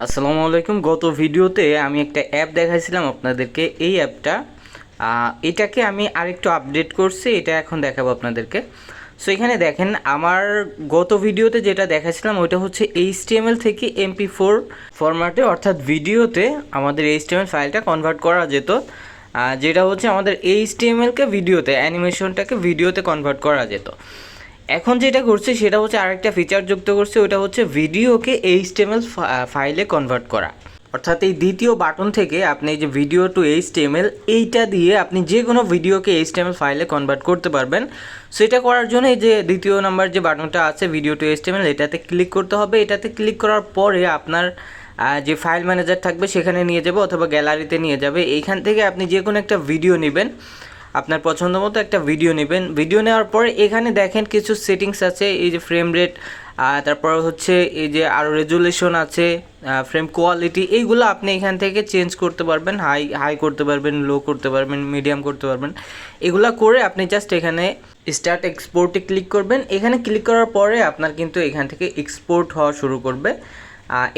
আসসালামু আলাইকুম। গত ভিডিওতে আমি একটা অ্যাপ দেখাইছিলাম আপনাদেরকে। এই অ্যাপটা এটাকে আমি আরেকটু আপডেট করছি, এটা এখন দেখাবো আপনাদেরকে। সো এখানে দেখেন, আমার গত ভিডিওতে যেটা দেখাইছিলাম ওইটা হচ্ছে এইচটিএমএল থেকে MP4 ফরম্যাটে, অর্থাৎ ভিডিওতে আমাদের এইচটিএমএল ফাইলটা কনভার্ট করা যেত। যেটা হচ্ছে আমাদের এইচটিএমএলকে ভিডিওতে, অ্যানিমেশনটাকে ভিডিওতে কনভার্ট করা যেত। এখন যেটা করছে সেটা হচ্ছে আরেকটা ফিচার যুক্ত করছে, ওটা হচ্ছে ভিডিওকে এইচটিএমএল ফাইলে কনভার্ট করা। অর্থাৎ এই দ্বিতীয় বাটন থেকে আপনি এই যে ভিডিও টু এইচটিএমএল, এইটা দিয়ে আপনি যে কোনো ভিডিওকে এইচটিএমএল ফাইলে কনভার্ট করতে পারবেন। সো এটা করার জন্য এই যে দ্বিতীয় নাম্বার যে বাটনটা আছে ভিডিও টু এইচটিএমএল, এটাতে ক্লিক করতে হবে। এটাতে ক্লিক করার পরে আপনার যে ফাইল ম্যানেজার থাকবে সেখানে নিয়ে যাবে, অথবা গ্যালারিতে নিয়ে যাবে। এইখান থেকে আপনি যে কোনো একটা ভিডিও নেবেন, আপনার পছন্দ মতো একটা ভিডিও নেবেন। ভিডিও নেওয়ার পরে এখানে দেখেন কিছু সেটিংস আছে, এই যে ফ্রেম রেট, তারপর হচ্ছে এই যে আরও রেজুলেশন আছে, ফ্রেম কোয়ালিটি, এইগুলো আপনি এখান থেকে চেঞ্জ করতে পারবেন। হাই করতে পারবেন, লো করতে পারবেন, মিডিয়াম করতে পারবেন। এগুলা করে আপনি জাস্ট এখানে স্টার্ট এক্সপোর্টে ক্লিক করবেন। এখানে ক্লিক করার পরে আপনার কিন্তু এখান থেকে এক্সপোর্ট হওয়া শুরু করবে।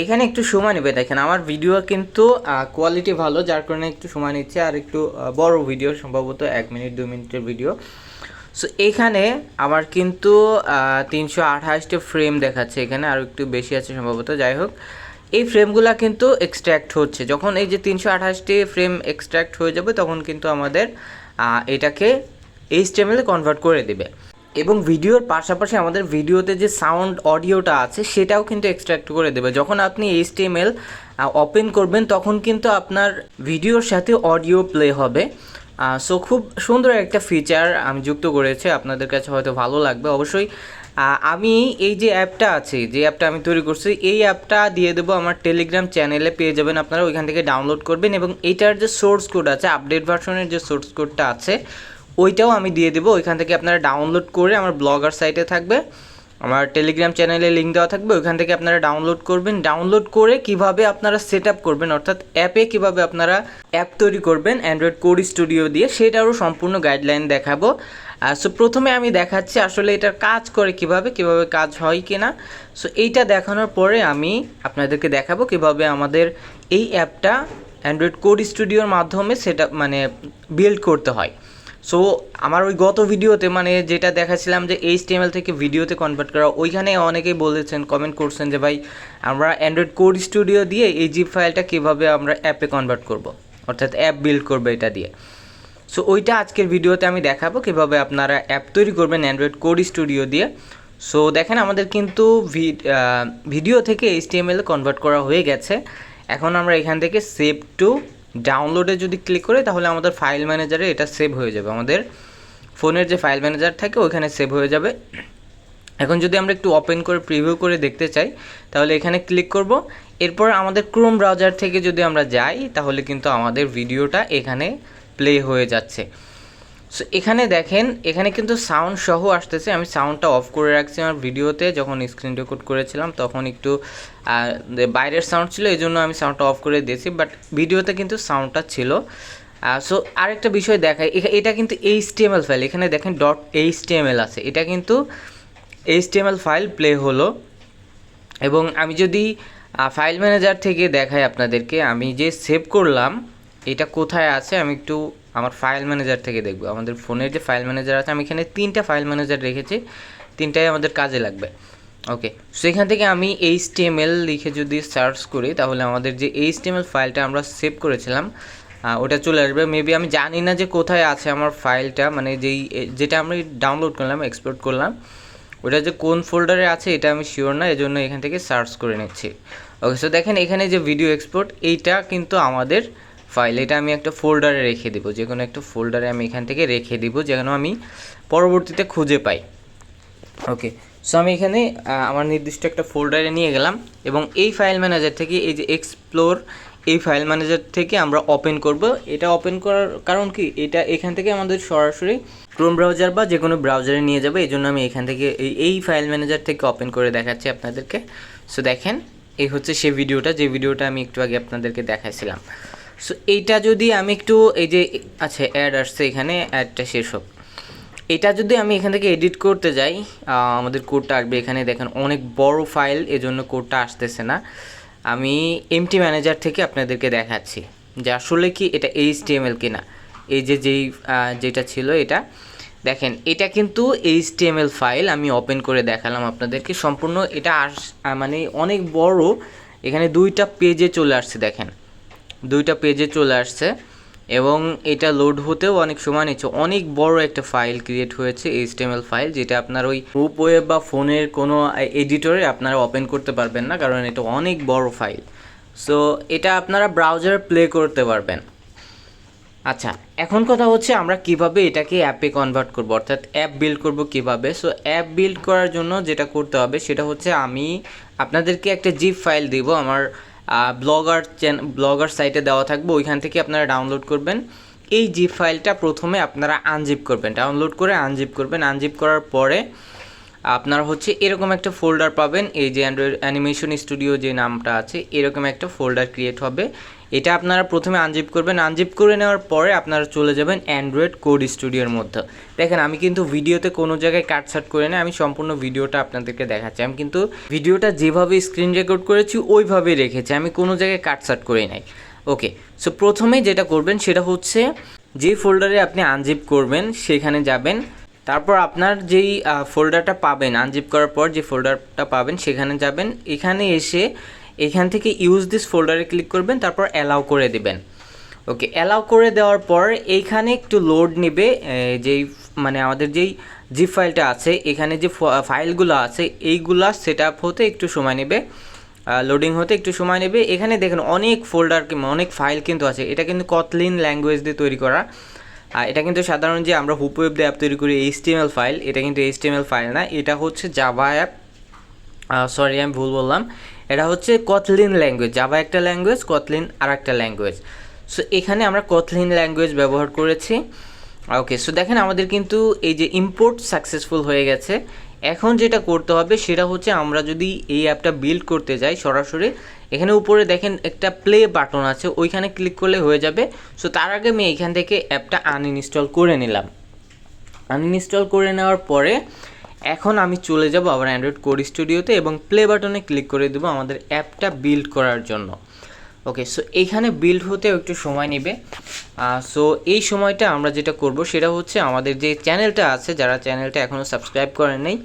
এখানে একটু সময় নেবে। দেখেন আমার ভিডিও কিন্তু কোয়ালিটি ভালো, যার কারণে একটু সময় নিচ্ছে। আর একটু বড় ভিডিও, সম্ভবত 1 মিনিট 2 মিনিটের ভিডিও। সো এখানে আমার কিন্তু 328টা ফ্রেম দেখাচ্ছে, এখানে আরও একটু বেশি আছে সম্ভবত। যাই হোক, এই ফ্রেমগুলো কিন্তু এক্সট্র্যাক্ট হচ্ছে। যখন এই যে 328টি ফ্রেম এক্সট্র্যাক্ট হয়ে যাবে তখন কিন্তু আমাদের এটাকে এইচটিএমএলে কনভার্ট করে দেবে। এবং ভিডিওর পাশাপাশি আমাদের ভিডিওতে যে সাউন্ড অডিওটা আছে সেটাও কিন্তু এক্সট্র্যাক্ট করে দেবে। যখন আপনি এইচটিএমএল ওপেন করবেন তখন কিন্তু আপনার ভিডিওর সাথে অডিও প্লে হবে। সো খুব সুন্দর একটা ফিচার আমি যুক্ত করেছি, আপনাদের কাছে হয়তো ভালো লাগবে অবশ্যই। আমি এই যে অ্যাপটা আছে, যে অ্যাপটা আমি তৈরি করছি, এই অ্যাপটা দিয়ে দেবো আমার টেলিগ্রাম চ্যানেলে, পেয়ে যাবেন আপনারা। ওইখান থেকে ডাউনলোড করবেন এবং এইটার যে সোর্স কোড আছে, আপডেট ভার্সনের যে সোর্স কোডটা আছে ওইটাও আমি দিয়ে দেবো। ওইখান থেকে আপনারা ডাউনলোড করে, আমার ব্লগার সাইটে থাকবে, আমার টেলিগ্রাম চ্যানেলে লিঙ্ক দেওয়া থাকবে, ওইখান থেকে আপনারা ডাউনলোড করবেন। ডাউনলোড করে কিভাবে আপনারা সেট আপ করবেন, অর্থাৎ অ্যাপে কিভাবে আপনারা অ্যাপ তৈরি করবেন অ্যান্ড্রয়েড কোড স্টুডিও দিয়ে, সেটারও সম্পূর্ণ গাইডলাইন দেখাবো। সো প্রথমে আমি দেখাচ্ছি আসলে এটার কাজ করে কিভাবে কাজ হয় কি না। সো এইটা দেখানোর পরে আমি আপনাদেরকে দেখাবো কিভাবে আমাদের এই অ্যাপটা অ্যান্ড্রয়েড কোড স্টুডিওর মাধ্যমে সেটা মানে বিল্ড করতে হয়। সো আমার ওই গত ভিডিওতে মানে যেটা দেখাচ্ছিলাম যে এইচটিএমএল থেকে ভিডিওতে কনভার্ট করা, ওইখানে অনেকেই বলেছেন, কমেন্ট করছেন যে ভাই আমরা অ্যান্ড্রয়েড কোড স্টুডিও দিয়ে এই জিপ ফাইলটা কীভাবে আমরা অ্যাপে কনভার্ট করব, অর্থাৎ অ্যাপ বিল্ড করবে এটা দিয়ে। সো ওইটা আজকের ভিডিওতে আমি দেখাবো কীভাবে আপনারা অ্যাপ তৈরি করবেন অ্যান্ড্রয়েড কোড স্টুডিও দিয়ে। সো দেখেন আমাদের কিন্তু ভিডিও থেকে এইচটিএমএল কনভার্ট করা হয়ে গেছে। এখন আমরা এখান থেকে সেভ টু ডাউনলোডে যদি ক্লিক করি তাহলে আমাদের ফাইল ম্যানেজারে এটা সেভ হয়ে যাবে। আমাদের ফোনের যে ফাইল ম্যানেজার থাকে ওইখানে সেভ হয়ে যাবে। এখন যদি আমরা একটু ওপেন করে প্রিভিউ করে দেখতে চাই তাহলে এখানে ক্লিক করব। এরপর আমাদের ক্রোম ব্রাউজার থেকে যদি আমরা যাই তাহলে কিন্তু আমাদের ভিডিওটা এখানে প্লে হয়ে যাচ্ছে। সো এখানে দেখেন, এখানে কিন্তু সাউন্ড সহ আসতেছে। আমি সাউন্ডটা অফ করে রাখছি আমার ভিডিওতে, যখন স্ক্রিন রেকর্ড করেছিলাম তখন একটু বাইরের সাউন্ড ছিল, এই জন্য আমি সাউন্ডটা অফ করে দিয়েছি, বাট ভিডিওতে কিন্তু সাউন্ডটা ছিল। সো আরেকটা বিষয় দেখাই, এটা কিন্তু এইচটিএমএল ফাইল, এখানে দেখেন .html আছে, এটা কিন্তু এইচটিএমএল ফাইল প্লে হলো। এবং আমি যদি ফাইল ম্যানেজার থেকে দেখাই আপনাদেরকে, আমি যে সেভ করলাম এটা কোথায় আছে, আমি একটু আমার ফাইল ম্যানেজার থেকে দেখব। আমাদের ফোনের যে ফাইল ম্যানেজার আছে, আমি এখানে 3টা ফাইল ম্যানেজার রেখেছি, 3টাই আমাদের কাজে লাগবে। ওকে, সো এখান থেকে আমি এইচটিএমএল লিখে যদি সার্চ করি তাহলে আমাদের যে এইচটিএমএল ফাইলটা আমরা সেভ করেছিলাম ওটা চলে আসবে। মেবি আমি জানি না যে কোথায় আছে আমার ফাইলটা, মানে যেটা আমি ডাউনলোড করলাম, এক্সপোর্ট করলাম, ওটা যে কোন ফোল্ডারে আছে এটা আমি শিওর না, এজন্য এখান থেকে সার্চ করে নিচ্ছি। ওকে, সো দেখেন এখানে যে ভিডিও এক্সপোর্ট, এইটা কিন্তু আমাদের ফাইল, এটা আমি একটা ফোল্ডারে রেখে দেবো, যে কোনো একটা ফোল্ডারে আমি এখান থেকে রেখে দিব যেন আমি পরবর্তীতে খুঁজে পাই। ওকে, সো আমি এখানে আমার নির্দিষ্ট একটা ফোল্ডারে নিয়ে গেলাম এবং এই ফাইল ম্যানেজার থেকে, এই যে এক্সপ্লোর, এই ফাইল ম্যানেজার থেকে আমরা ওপেন করব। এটা ওপেন করার কারণ কি, এটা এখান থেকে আমাদের সরাসরি ক্রোম ব্রাউজার বা যে কোনো ব্রাউজারে নিয়ে যাবে, এই জন্য আমি এখান থেকে এই ফাইল ম্যানেজার থেকে ওপেন করে দেখাচ্ছি আপনাদেরকে। সো দেখেন এই হচ্ছে সেই ভিডিওটা, যে ভিডিওটা আমি একটু আগে আপনাদেরকে দেখাইছিলাম। সো এইটা যদি আমি একটু, এই যে আচ্ছা অ্যাড আসছে, এখানে অ্যাডটা শেষ হোক। এটা যদি আমি এখান থেকে এডিট করতে যাই আমাদের কোডটা আসবে, এখানে দেখেন অনেক বড় ফাইল, এজন্য কোডটা আসতেছে না। আমি এমটি ম্যানেজার থেকে আপনাদেরকে দেখাচ্ছি যে আসলে কি এটা এইচটিএমএল কিনা। এই যে যেটা ছিল এটা দেখেন, এটা কিন্তু এইচটিএমএল ফাইল। আমি ওপেন করে দেখালাম আপনাদেরকে সম্পূর্ণ। এটা মানে অনেক বড়, এখানে 2টা পেজে চলে আসছে। দেখেন 2টা পেজে চলে আসছে এবং এটা লোড হতেও অনেক সময় নিচ্ছে। অনেক বড় একটা ফাইল ক্রিয়েট হয়েছে, এইচটিএমএল ফাইল, যেটা আপনার ওই গ্রুপ ওয়েব বা ফোনের কোনো এডিটরে আপনারা ওপেন করতে পারবেন না, কারণ এটা অনেক বড় ফাইল। সো এটা আপনারা ব্রাউজারে প্লে করতে পারবেন। আচ্ছা, এখন কথা হচ্ছে আমরা কিভাবে এটাকে অ্যাপে কনভার্ট করব, অর্থাৎ অ্যাপ বিল্ড করব কিভাবে। সো অ্যাপ বিল্ড করার জন্য যেটা করতে হবে সেটা হচ্ছে আমি আপনাদেরকে একটা জিপ ফাইল দিব, আমার ব্লগার সাইটে দেওয়া থাকবে, ওইখান থেকে আপনারা ডাউনলোড করবেন। এই জিপ ফাইলটা প্রথমে আপনারা আনজিপ করবেন, ডাউনলোড করে আনজিপ করবেন। আনজিপ করার পরে আপনারা হচ্ছে এরকম একটা ফোল্ডার পাবেন, এই যে অ্যান্ড্রয়েড অ্যানিমেশন স্টুডিও যে নামটা আছে, এরকম একটা ফোল্ডার ক্রিয়েট হবে। এটা আপনারা প্রথমে আনজিপ করবেন। আনজিপ করে নেওয়ার পরে আপনারা চলে যাবেন অ্যান্ড্রয়েড কোড স্টুডিওর মধ্যে। দেখেন আমি কিন্তু ভিডিওতে কোনো জায়গায় কাটছাট করে না, আমি সম্পূর্ণ ভিডিওটা আপনাদেরকে দেখাচ্ছি। আমি কিন্তু ভিডিওটা যেভাবে স্ক্রিন রেকর্ড করেছি ওইভাবেই রেখেছি, আমি কোনো জায়গায় কাটছাট করি নাই। ওকে, সো প্রথমে যেটা করবেন সেটা হচ্ছে যে ফোল্ডারে আপনি আনজিপ করবেন সেখানে যাবেন। তারপর আপনার যেই ফোল্ডারটা পাবেন, আনজিপ করার পর যে ফোল্ডারটা পাবেন সেখানে যাবেন। এখানে এসে এখান থেকে ইউজ দিস ফোল্ডারে ক্লিক করবেন, তারপর অ্যালাউ করে দেবেন। ওকে, অ্যালাউ করে দেওয়ার পর এইখানে একটু লোড নেবে। যেই মানে আমাদের যেই জিপ ফাইলটা আছে, এখানে যে ফাইলগুলো আছে এইগুলা সেট আপ হতে একটু সময় নেবে, লোডিং হতে একটু সময় নেবে। এখানে দেখেন অনেক ফোল্ডার কিংবা অনেক ফাইল কিন্তু আছে। এটা কিন্তু কতলিন ল্যাঙ্গুয়েজ দিয়ে তৈরি করা। এটা কিন্তু সাধারণ যে আমরা হুপ ওয়েব দিয়ে অ্যাপ তৈরি করি এইচটিএমএল ফাইল, এটা কিন্তু এইচটিএমএল ফাইল না, এটা হচ্ছে জাভা অ্যাপ। সরি আমি ভুল বললাম, এটা হচ্ছে কতলিন ল্যাঙ্গুয়েজ। জাভা একটা ল্যাঙ্গুয়েজ, কতলিন আর একটা ল্যাঙ্গুয়েজ। সো এখানে আমরা কতলিন ল্যাঙ্গুয়েজ ব্যবহার করেছি। ওকে, সো দেখেন আমাদের কিন্তু এই যে ইম্পোর্ট সাকসেসফুল হয়ে গেছে। এখন যেটা করতে হবে সেটা হচ্ছে আমরা যদি এই অ্যাপটা বিল্ড করতে যাই সরাসরি, এখানে উপরে দেখেন একটা প্লে বাটন আছে, ওইখানে ক্লিক করলে হয়ে যাবে। সো তার আগে আমি এইখান থেকে অ্যাপটা আনইনস্টল করে নিলাম। আনইনস্টল করে নেওয়ার পরে এখন আমি চলে যাব আবার অ্যান্ড্রয়েড কোড স্টুডিওতে এবং প্লে বাটনে ক্লিক করে দেবো আমাদের অ্যাপটা বিল্ড করার জন্য। ওকে, সো এইখানে বিল্ড হতেও একটু সময় নেবে। সো এই সময়টা আমরা যেটা করব সেটা হচ্ছে আমাদের যে চ্যানেলটা আছে, যারা চ্যানেলটা এখনও সাবস্ক্রাইব করেন নাই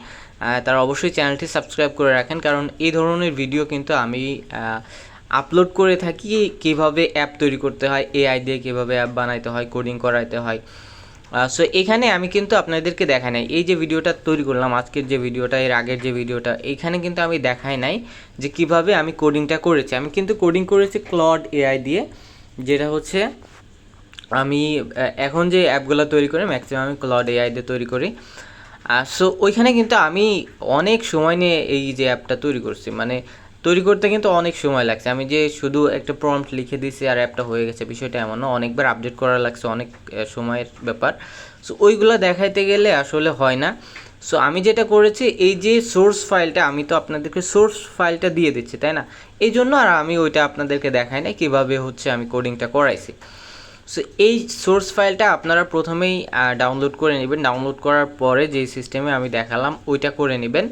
তারা অবশ্যই চ্যানেলটি সাবস্ক্রাইব করে রাখেন, কারণ এই ধরনের ভিডিও কিন্তু আমি আপলোড করে থাকি। কীভাবে অ্যাপ তৈরি করতে হয়, এআই দিয়ে কীভাবে অ্যাপ বানাইতে হয়, কোডিং করাইতে হয়। সো এখানে আমি কিন্তু আপনাদেরকে দেখাই নাই, এই যে ভিডিওটা তৈরি করলাম আজকের যে ভিডিওটা, এর আগের যে ভিডিওটা, এইখানে কিন্তু আমি দেখাই নাই যে কিভাবে আমি কোডিংটা করেছি। আমি কিন্তু কোডিং করেছি ক্লড এআই দিয়ে, যেটা হচ্ছে আমি এখন যে অ্যাপগুলো তৈরি করি ম্যাক্সিমাম আমি ক্লড এআই দিয়ে তৈরি করি। সো ওইখানে কিন্তু আমি অনেক সময় নিয়ে এই যে অ্যাপটা তৈরি করছি, মানে তৈরি করতে কিন্তু অনেক সময় লাগছে। আমি যে শুধু একটা প্রম্পট লিখে দিয়েছি আর অ্যাপটা হয়ে গেছে, বিষয়টা এমন না, অনেকবার আপডেট করা লাগছে, অনেক সময়ের ব্যাপার। সো ওইগুলো দেখাইতে গেলে আসলে হয় না। সো আমি যেটা করেছি, এই যে সোর্স ফাইলটা, আমি তো আপনাদেরকে সোর্স ফাইলটা দিয়ে দিচ্ছি তাই না, এই জন্য আর আমি ওইটা আপনাদেরকে দেখাই না কীভাবে হচ্ছে আমি কোডিংটা করাইছি। সো এই সোর্স ফাইলটা আপনারা প্রথমেই ডাউনলোড করে নেবেন। ডাউনলোড করার পরে যেই সিস্টেমে আমি দেখালাম ওইটা করে নেবেন,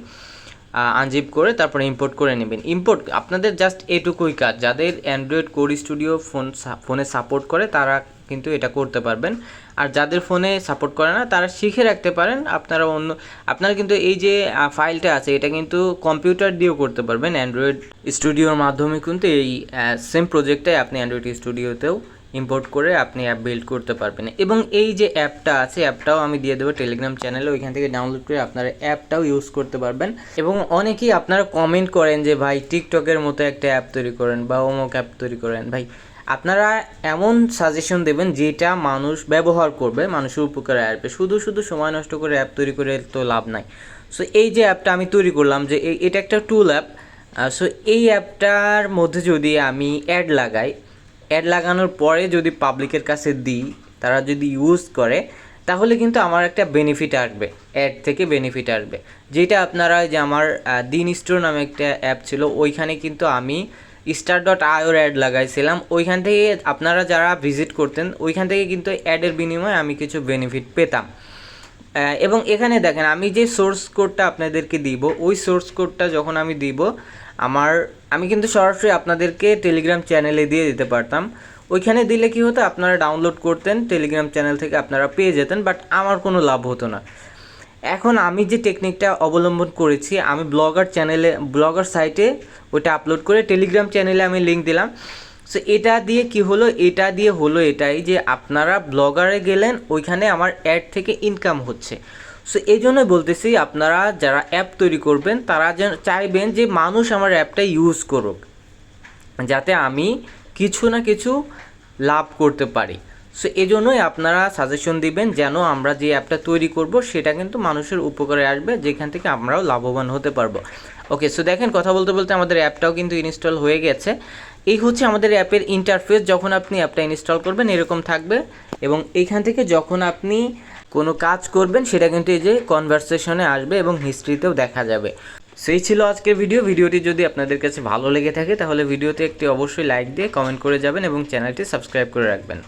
আনজিপ করে তারপরে ইম্পোর্ট করে নেবেন। ইম্পোর্ট আপনাদের জাস্ট এটুকুই কাজ, যাদের অ্যান্ড্রয়েড কোড স্টুডিও ফোনে সাপোর্ট করে তারা কিন্তু এটা করতে পারবেন, আর যাদের ফোনে সাপোর্ট করে না তারা শিখে রাখতে পারেন। আপনারা কিন্তু এই যে ফাইলটা আছে এটা কিন্তু কম্পিউটার দিয়েও করতে পারবেন। অ্যান্ড্রয়েড স্টুডিওর মাধ্যমে কিন্তু এই সেম প্রজেক্টটাই আপনি অ্যান্ড্রয়েড স্টুডিওতেও ইম্পোর্ট করে আপনি অ্যাপ বিল্ড করতে পারবেন। এবং এই যে অ্যাপটা আছে, অ্যাপটাও আমি দিয়ে দেবো টেলিগ্রাম চ্যানেলে, ওইখান থেকে ডাউনলোড করে আপনারা অ্যাপটাও ইউজ করতে পারবেন। এবং অনেকেই আপনারা কমেন্ট করেন যে ভাই টিকটকের মতো একটা অ্যাপ তৈরি করেন বা অমুক অ্যাপ তৈরি করেন। ভাই আপনারা এমন সাজেশন দেবেন যেটা মানুষ ব্যবহার করবে, মানুষের উপকারে আসবে। শুধু শুধু সময় নষ্ট করে অ্যাপ তৈরি করে তো লাভ নাই। সো এই যে অ্যাপটা আমি তৈরি করলাম, যে এটা একটা টুল অ্যাপ। সো এই অ্যাপটার মধ্যে যদি আমি অ্যাড লাগাই, অ্যাড লাগানোর পরে যদি পাবলিকের কাছে দিই, তারা যদি ইউজ করে, তাহলে কিন্তু আমার একটা বেনিফিট আসবে, অ্যাড থেকে বেনিফিট আসবে। যেটা আপনারা যে আমার দিন স্টোর নামে একটা অ্যাপ ছিল, ওইখানে কিন্তু আমি star.ioর অ্যাড লাগাইছিলাম। ওইখান থেকে আপনারা যারা ভিজিট করতেন ওইখান থেকে কিন্তু অ্যাডের বিনিময়ে আমি কিছু বেনিফিট পেতাম। এবং এখানে দেখেন আমি যে সোর্স কোডটা আপনাদেরকে দিব, ওই সোর্স কোডটা যখন আমি দিব আমি কিন্তু সরাসরি আপনাদেরকে টেলিগ্রাম চ্যানেলে দিয়ে দিতে পারতাম। ওইখানে দিলে কি হতো, আপনারা ডাউনলোড করতেন টেলিগ্রাম চ্যানেল থেকে, আপনারা পেয়ে যেতেন, বাট আমার কোনো লাভ হতো না। এখন আমি যে টেকনিকটা অবলম্বন করেছি, আমি ব্লগার সাইটে ওটা আপলোড করে টেলিগ্রাম চ্যানেলে আমি লিঙ্ক দিলাম। সো এটা দিয়ে কি হলো, এটাই যে আপনারা ব্লগারে গেলেন, ওইখানে আমার অ্যাড থেকে ইনকাম হচ্ছে। সো এই জন্যই বলতেছি, আপনারা যারা অ্যাপ তৈরি করবেন তারা যেন চাইবেন যে মানুষ আমার অ্যাপটা ইউজ করুক, যাতে আমি কিছু না কিছু লাভ করতে পারি। সো এই জন্যই আপনারা সাজেশন দিবেন যেন আমরা যে অ্যাপটা তৈরি করব সেটা কিন্তু মানুষের উপকারে আসবে, যেখান থেকে আমরাও লাভবান হতে পারবো। ওকে, সো দেখেন কথা বলতে বলতে আমাদের অ্যাপটাও কিন্তু ইনস্টল হয়ে গেছে। এই হচ্ছে আমাদের অ্যাপের ইন্টারফেস। যখন আপনি অ্যাপটা ইনস্টল করবেন এরকম থাকবে, এবং এইখান থেকে যখন আপনি কোনো কাজ করবেন সেটা কিন্তু এই যে কনভারসেশনে আসবে এবং হিস্ট্রিতেও দেখা যাবে। সেই ছিল আজকের ভিডিওটি যদি আপনাদের কাছে ভালো লেগে থাকে তাহলে ভিডিওতে একটি অবশ্যই লাইক দিয়ে কমেন্ট করে যাবেন এবং চ্যানেলটি সাবস্ক্রাইব করে রাখবেন।